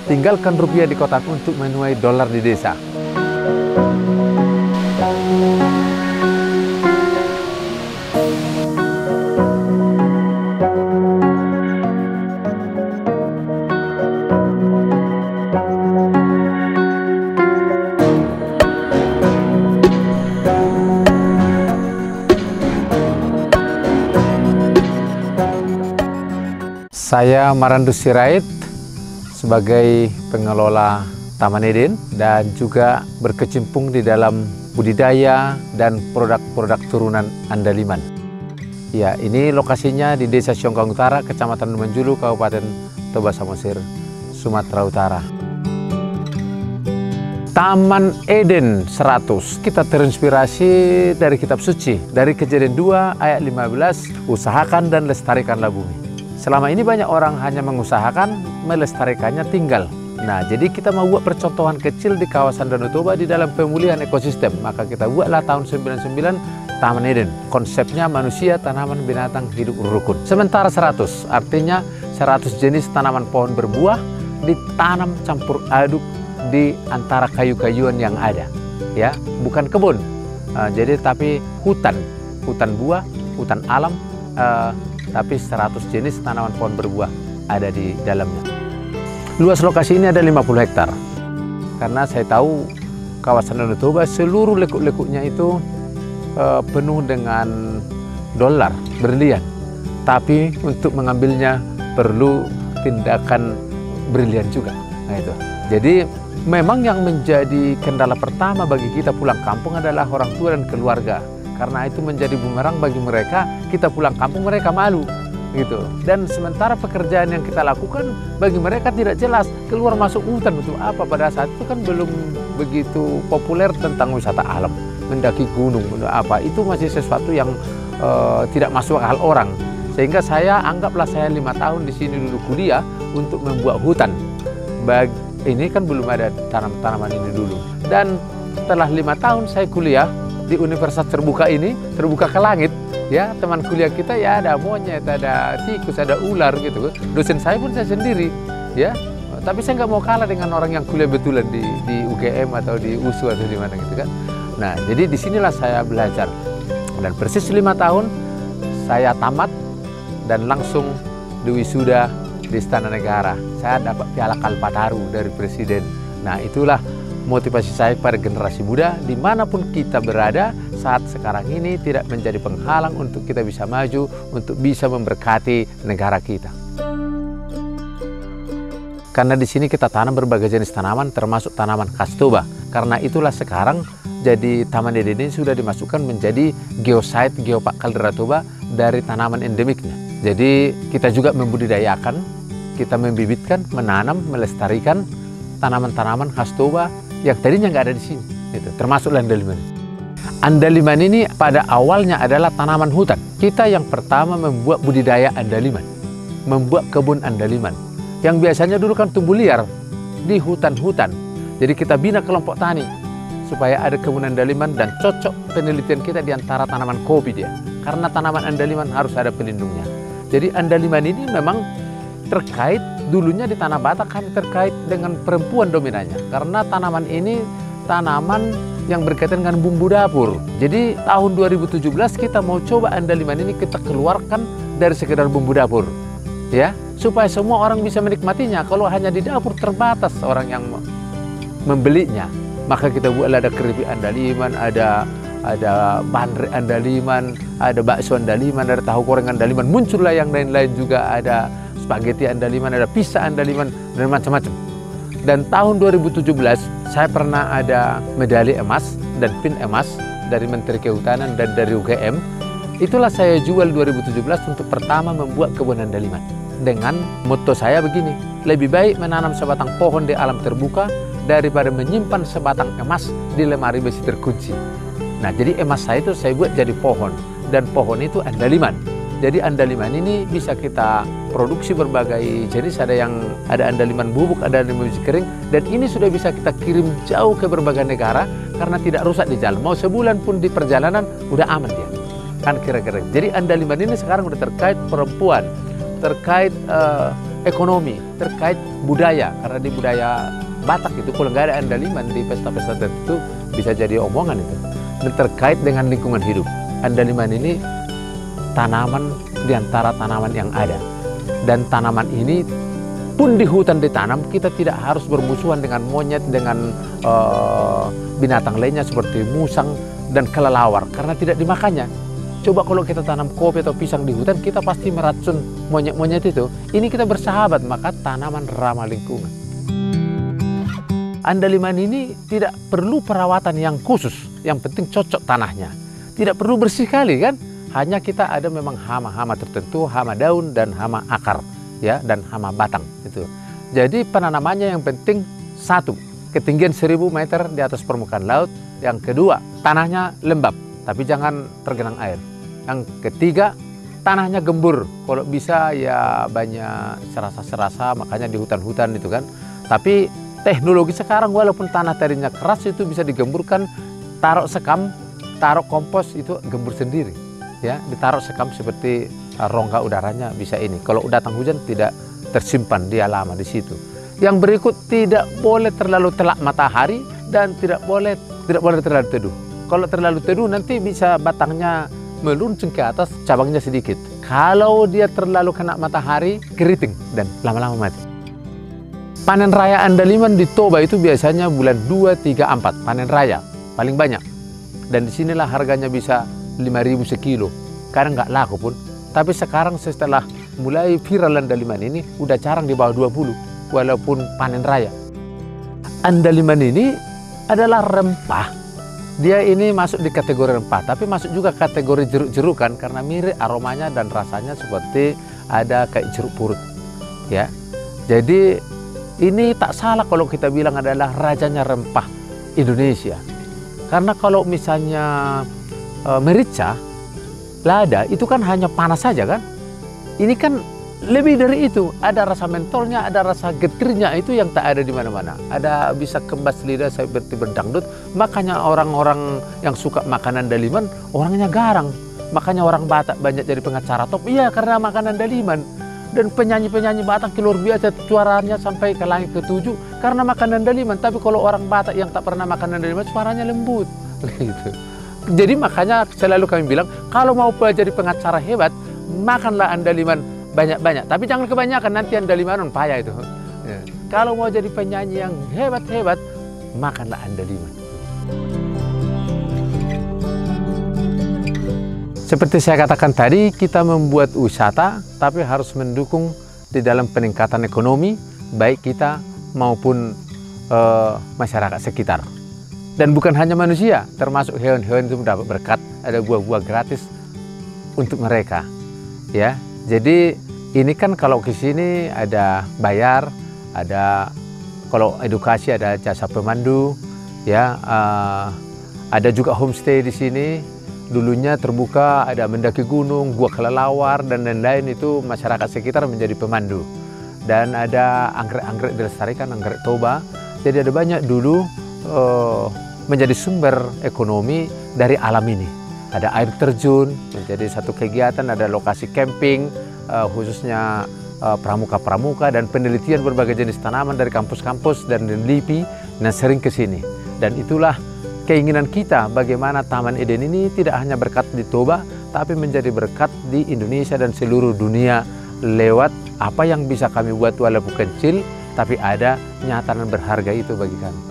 tinggalkan rupiah di kota untuk menuai dolar di desa. Saya Marandus Sirait sebagai pengelola Taman Eden dan juga berkecimpung di dalam budidaya dan produk-produk turunan andaliman. Ya, ini lokasinya di Desa Siongkang Utara, Kecamatan Menjulu, Kabupaten Toba Samosir, Sumatera Utara. Taman Eden 100, kita terinspirasi dari kitab suci, dari Kejadian 2 ayat 15, usahakan dan lestarikanlah bumi. Selama ini banyak orang hanya mengusahakan, melestarikannya tinggal. Nah, jadi kita mau buat percontohan kecil di kawasan Danau Toba di dalam pemulihan ekosistem. Maka kita buatlah tahun 99 Taman Eden. Konsepnya manusia, tanaman, binatang hidup rukun. Sementara 100, artinya 100 jenis tanaman pohon berbuah ditanam campur aduk di antara kayu-kayuan yang ada. Ya, bukan kebun. Jadi tapi hutan buah, hutan alam. Tapi 100 jenis tanaman pohon berbuah ada di dalamnya. Luas lokasi ini ada 50 hektar. Karena saya tahu kawasan Danau Toba seluruh lekuk-lekuknya itu penuh dengan dolar, berlian. Tapi untuk mengambilnya perlu tindakan brilian juga. Nah itu. Jadi memang yang menjadi kendala pertama bagi kita pulang kampung adalah orang tua dan keluarga. Karena itu menjadi bumerang bagi mereka, kita pulang kampung mereka malu gitu. Dan sementara pekerjaan yang kita lakukan bagi mereka tidak jelas, keluar masuk hutan untuk apa, pada saat itu kan belum begitu populer tentang wisata alam, mendaki gunung, apa itu masih sesuatu yang tidak masuk akal orang. Sehingga saya anggaplah saya 5 tahun di sini dulu kuliah untuk membuat hutan. Ini kan belum ada tanaman ini dulu. Dan setelah 5 tahun saya kuliah di universitas terbuka ini, terbuka ke langit, ya teman kuliah kita ya ada monyet, ada tikus, ada ular gitu. Dosen saya pun saya sendiri, ya. Tapi saya nggak mau kalah dengan orang yang kuliah betulan di UGM atau di USU atau di mana gitu kan. Nah, jadi disinilah saya belajar. Dan persis 5 tahun saya tamat dan langsung diwisuda di Istana Negara. Saya dapat piala Kalpataru dari Presiden. Nah, itulah motivasi saya pada generasi muda dimanapun kita berada saat sekarang ini tidak menjadi penghalang untuk kita bisa maju, untuk bisa memberkati negara kita. Karena di sini kita tanam berbagai jenis tanaman termasuk tanaman khas Toba. Karena itulah sekarang jadi Taman Eden ini sudah dimasukkan menjadi geosite Geopark Kaldera Toba dari tanaman endemiknya. Jadi kita juga membudidayakan, kita membibitkan, menanam, melestarikan tanaman-tanaman khas Toba yang tadinya nggak ada di sini, itu termasuk andaliman. Andaliman ini pada awalnya adalah tanaman hutan. Kita yang pertama membuat budidaya andaliman, membuat kebun andaliman, yang biasanya dulu kan tumbuh liar di hutan-hutan. Jadi kita bina kelompok tani supaya ada kebun andaliman dan cocok penelitian kita di antara tanaman kopi dia, karena tanaman andaliman harus ada pelindungnya. Jadi andaliman ini memang terkait dulunya di Tanah Batak hanya terkait dengan perempuan dominannya. Karena tanaman ini tanaman yang berkaitan dengan bumbu dapur. Jadi tahun 2017 kita mau coba andaliman ini kita keluarkan dari sekedar bumbu dapur. Ya, supaya semua orang bisa menikmatinya. Kalau hanya di dapur terbatas orang yang membelinya. Maka kita buat ada keripik andaliman, ada bandrek andaliman, ada bakso andaliman, ada tahu goreng andaliman. Muncullah yang lain-lain juga, ada spaghetti andaliman, ada pizza andaliman, dan macam-macam. Dan tahun 2017 saya pernah ada medali emas dan pin emas dari Menteri Kehutanan dan dari UGM. Itulah saya jual 2017 untuk pertama membuat kebun andaliman. Dengan motto saya begini, lebih baik menanam sebatang pohon di alam terbuka daripada menyimpan sebatang emas di lemari besi terkunci. Nah, jadi emas saya itu saya buat jadi pohon, dan pohon itu andaliman. Jadi andaliman ini bisa kita produksi berbagai jenis, ada andaliman bubuk, ada andaliman biji kering, dan ini sudah bisa kita kirim jauh ke berbagai negara karena tidak rusak di jalan. Mau sebulan pun di perjalanan udah aman dia. Kan kira-kira. Jadi andaliman ini sekarang udah terkait perempuan, terkait ekonomi, terkait budaya. Karena di budaya Batak itu kalau nggak ada andaliman di pesta-pesta tertentu bisa jadi omongan itu. Dan terkait dengan lingkungan hidup. Andaliman ini tanaman di antara tanaman yang ada. Dan tanaman ini pun di hutan ditanam, kita tidak harus bermusuhan dengan monyet, dengan binatang lainnya seperti musang dan kelelawar karena tidak dimakannya. Coba kalau kita tanam kopi atau pisang di hutan, kita pasti meracun monyet-monyet itu. Ini kita bersahabat, maka tanaman ramah lingkungan. Andaliman ini tidak perlu perawatan yang khusus, yang penting cocok tanahnya. Tidak perlu bersih kali kan? Hanya kita ada memang hama-hama tertentu, hama daun dan hama akar, ya, dan hama batang itu. Jadi penanamannya yang penting satu, ketinggian 1000 meter di atas permukaan laut. Yang kedua, tanahnya lembab, tapi jangan tergenang air. Yang ketiga, tanahnya gembur. Kalau bisa ya banyak serasa-serasa, makanya di hutan-hutan itu kan. Tapi teknologi sekarang walaupun tanah tadinya keras itu bisa digemburkan, taruh sekam, taruh kompos itu gembur sendiri. Ya, ditaruh sekam seperti rongga udaranya bisa ini. Kalau datang hujan tidak tersimpan, dia lama di situ. Yang berikut, tidak boleh terlalu telak matahari dan tidak boleh terlalu teduh. Kalau terlalu teduh nanti bisa batangnya meluncur ke atas, cabangnya sedikit. Kalau dia terlalu kena matahari, keriting dan lama-lama mati. Panen raya andaliman di Toba itu biasanya bulan 2, 3, 4. Panen raya paling banyak. Dan disinilah harganya bisa 5.000 sekilo. Kadang nggak laku pun. Tapi sekarang setelah mulai viral andaliman ini, udah jarang di bawah 20. Walaupun panen raya. Andaliman ini adalah rempah. Dia ini masuk di kategori rempah, tapi masuk juga kategori jeruk-jerukan karena mirip aromanya dan rasanya seperti ada kayak jeruk purut. Ya, jadi ini tak salah kalau kita bilang adalah rajanya rempah Indonesia. Karena kalau misalnya merica, lada itu kan hanya panas saja kan. Ini kan lebih dari itu, ada rasa mentolnya, ada rasa getirnya itu yang tak ada di mana-mana. Ada bisa kembas lidah seperti berdangdut. Makanya orang-orang yang suka makanan andaliman orangnya garang. Makanya orang Batak banyak jadi pengacara top. Iya, karena makanan andaliman. Dan penyanyi-penyanyi Batak luar biasa suaranya sampai ke langit ke-7 karena makanan andaliman. Tapi kalau orang Batak yang tak pernah makan andaliman suaranya lembut. Gitu. Jadi makanya selalu kami bilang kalau mau jadi pengacara hebat, makanlah andaliman banyak-banyak, tapi jangan kebanyakan, nanti andaliman payah itu. Ya. Kalau mau jadi penyanyi yang hebat-hebat, makanlah andaliman. Seperti saya katakan tadi, kita membuat wisata, tapi harus mendukung di dalam peningkatan ekonomi, baik kita maupun masyarakat sekitar. Dan bukan hanya manusia, termasuk hewan-hewan itu mendapat berkat, ada buah-buah gratis untuk mereka. Ya. Jadi ini kan kalau ke sini ada bayar, ada kalau edukasi ada jasa pemandu, ya, ada juga homestay di sini. Dulunya terbuka, ada mendaki gunung, gua kelelawar dan lain-lain, itu masyarakat sekitar menjadi pemandu. Dan ada anggrek-anggrek dilestarikan, anggrek Toba. Jadi ada banyak dulu menjadi sumber ekonomi dari alam ini. Ada air terjun, menjadi satu kegiatan, ada lokasi camping, khususnya pramuka-pramuka dan penelitian berbagai jenis tanaman dari kampus-kampus dan LIPI, nah sering ke sini. Dan itulah keinginan kita bagaimana Taman Eden ini tidak hanya berkat di Toba, tapi menjadi berkat di Indonesia dan seluruh dunia lewat apa yang bisa kami buat walaupun kecil, tapi ada nyata dan berharga itu bagi kami.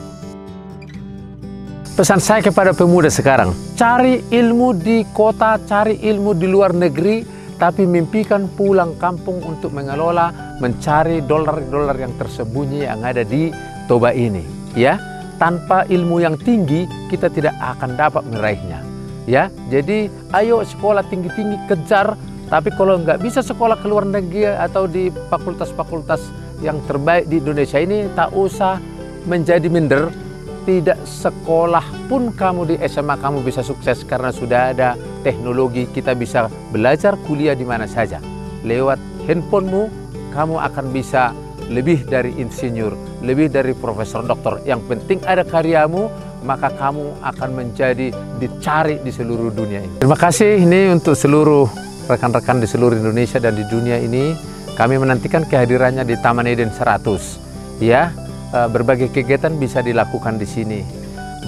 Pesan saya kepada pemuda sekarang, cari ilmu di kota, cari ilmu di luar negeri, tapi mimpikan pulang kampung untuk mengelola, mencari dolar-dolar yang tersembunyi yang ada di Toba ini. Ya, tanpa ilmu yang tinggi, kita tidak akan dapat meraihnya. Ya, jadi ayo sekolah tinggi-tinggi, kejar. Tapi kalau nggak bisa sekolah ke luar negeri atau di fakultas-fakultas yang terbaik di Indonesia ini, tak usah menjadi minder. Tidak sekolah pun kamu di SMA kamu bisa sukses karena sudah ada teknologi. Kita bisa belajar kuliah di mana saja. Lewat handphonemu kamu akan bisa lebih dari insinyur, lebih dari profesor doktor. Yang penting ada karyamu, maka kamu akan menjadi dicari di seluruh dunia ini. Terima kasih ini untuk seluruh rekan-rekan di seluruh Indonesia dan di dunia ini. Kami menantikan kehadirannya di Taman Eden 100. Ya, berbagai kegiatan bisa dilakukan di sini.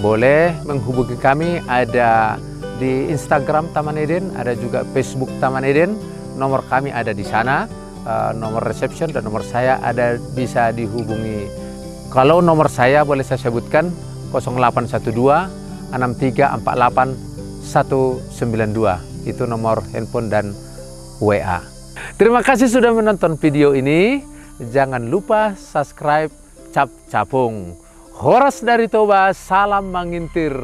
Boleh menghubungi kami, ada di Instagram Taman Eden, ada juga Facebook Taman Eden. Nomor kami ada di sana, nomor reception dan nomor saya ada, bisa dihubungi. Kalau nomor saya boleh saya sebutkan 0812 6348 192. Itu nomor handphone dan WA. Terima kasih sudah menonton video ini. Jangan lupa subscribe Cap Capung. Horas dari Toba, salam mengintir.